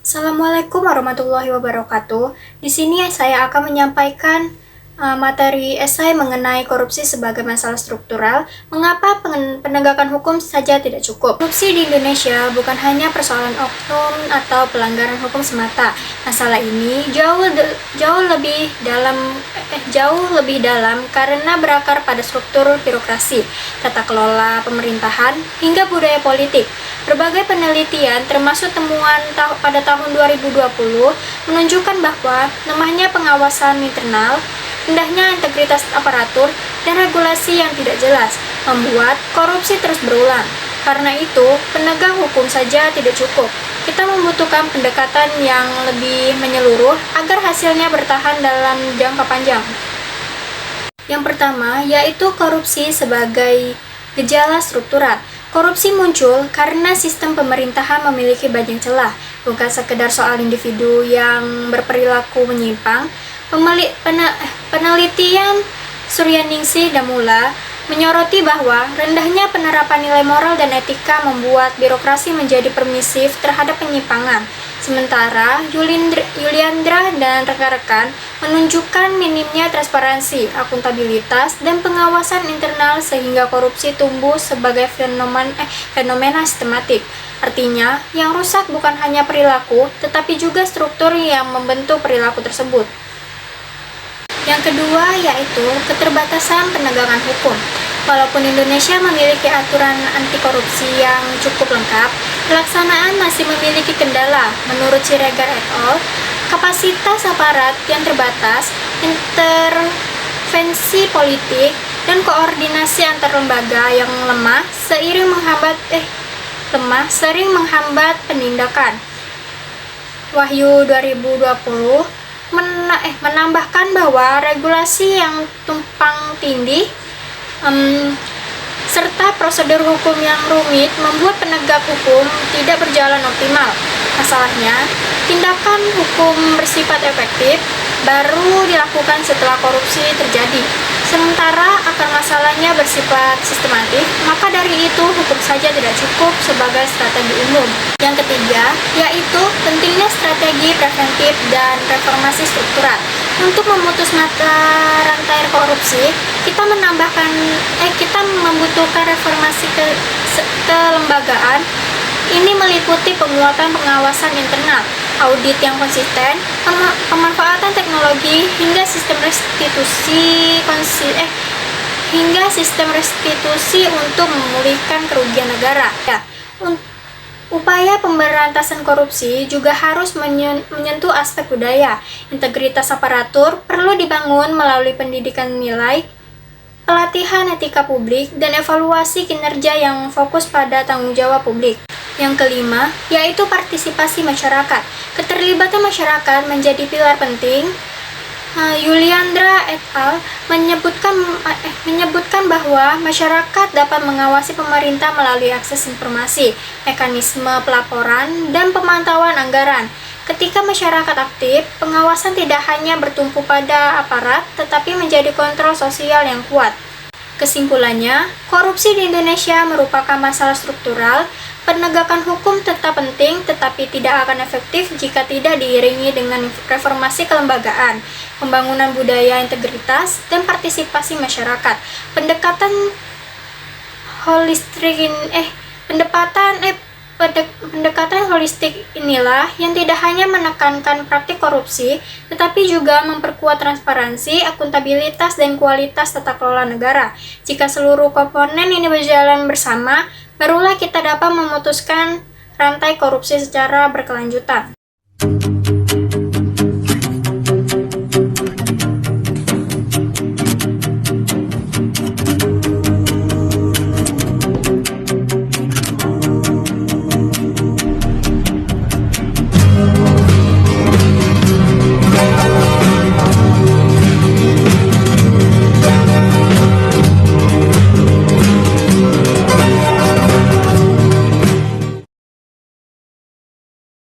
Assalamualaikum warahmatullahi wabarakatuh. Di sini saya akan menyampaikan materi esai mengenai korupsi sebagai masalah struktural. Mengapa penegakan hukum saja tidak cukup? Korupsi di Indonesia bukan hanya persoalan oknum atau pelanggaran hukum semata. Masalah ini jauh lebih dalam karena berakar pada struktur birokrasi, tata kelola pemerintahan, hingga budaya politik. Berbagai penelitian, termasuk temuan pada tahun 2020, menunjukkan bahwa lemahnya pengawasan internal, rendahnya integritas aparatur, dan regulasi yang tidak jelas membuat korupsi terus berulang. Karena itu, penegak hukum saja tidak cukup. Kita membutuhkan pendekatan yang lebih menyeluruh agar hasilnya bertahan dalam jangka panjang. Yang pertama, yaitu korupsi sebagai gejala struktural. Korupsi muncul karena sistem pemerintahan memiliki banyak celah, bukan sekedar soal individu yang berperilaku menyimpang. Penelitian Suryaningsih Damulla menyoroti bahwa rendahnya penerapan nilai moral dan etika membuat birokrasi menjadi permisif terhadap penyimpangan. Sementara Yuliandra dan rekan-rekan menunjukkan minimnya transparansi, akuntabilitas, dan pengawasan internal sehingga korupsi tumbuh sebagai fenomena sistematik. Artinya, yang rusak bukan hanya perilaku, tetapi juga struktur yang membentuk perilaku tersebut. Yang kedua yaitu keterbatasan penegakan hukum. Walaupun Indonesia memiliki aturan anti korupsi yang cukup lengkap, pelaksanaan masih memiliki kendala. Menurut Siregar et al., kapasitas aparat yang terbatas, intervensi politik, dan koordinasi antar lembaga yang lemah sering menghambat penindakan. Wahyu 2020 menambahkan bahwa regulasi yang tumpang tindih serta prosedur hukum yang rumit membuat penegak hukum tidak berjalan optimal. Masalahnya, tindakan hukum bersifat efektif baru dilakukan setelah korupsi terjadi. Sementara akar masalahnya bersifat sistematik, maka dari itu hukum saja tidak cukup sebagai strategi umum. Yang ketiga, yaitu pentingnya strategi preventif dan reformasi struktural. Untuk memutus mata rantai korupsi, kita membutuhkan reformasi kelembagaan. Ini meliputi penguatan pengawasan internal, audit yang konsisten, pemanfaatan teknologi, hingga sistem restitusi untuk memulihkan kerugian negara. Upaya pemberantasan korupsi juga harus menyentuh aspek budaya. Integritas aparatur perlu dibangun melalui pendidikan nilai, pelatihan etika publik, dan evaluasi kinerja yang fokus pada tanggung jawab publik. Yang kelima, yaitu partisipasi masyarakat. Keterlibatan masyarakat menjadi pilar penting. Yuliandra et al. menyebutkan bahwa masyarakat dapat mengawasi pemerintah melalui akses informasi, mekanisme pelaporan, dan pemantauan anggaran. Ketika masyarakat aktif, pengawasan tidak hanya bertumpu pada aparat, tetapi menjadi kontrol sosial yang kuat. Kesimpulannya, korupsi di Indonesia merupakan masalah struktural. Penegakan hukum tetap penting, tetapi tidak akan efektif jika tidak diiringi dengan reformasi kelembagaan, pembangunan budaya integritas, dan partisipasi masyarakat. Pendekatan holistik inilah yang tidak hanya menekankan praktik korupsi, tetapi juga memperkuat transparansi, akuntabilitas, dan kualitas tata kelola negara. Jika seluruh komponen ini berjalan bersama, barulah kita dapat memutuskan rantai korupsi secara berkelanjutan.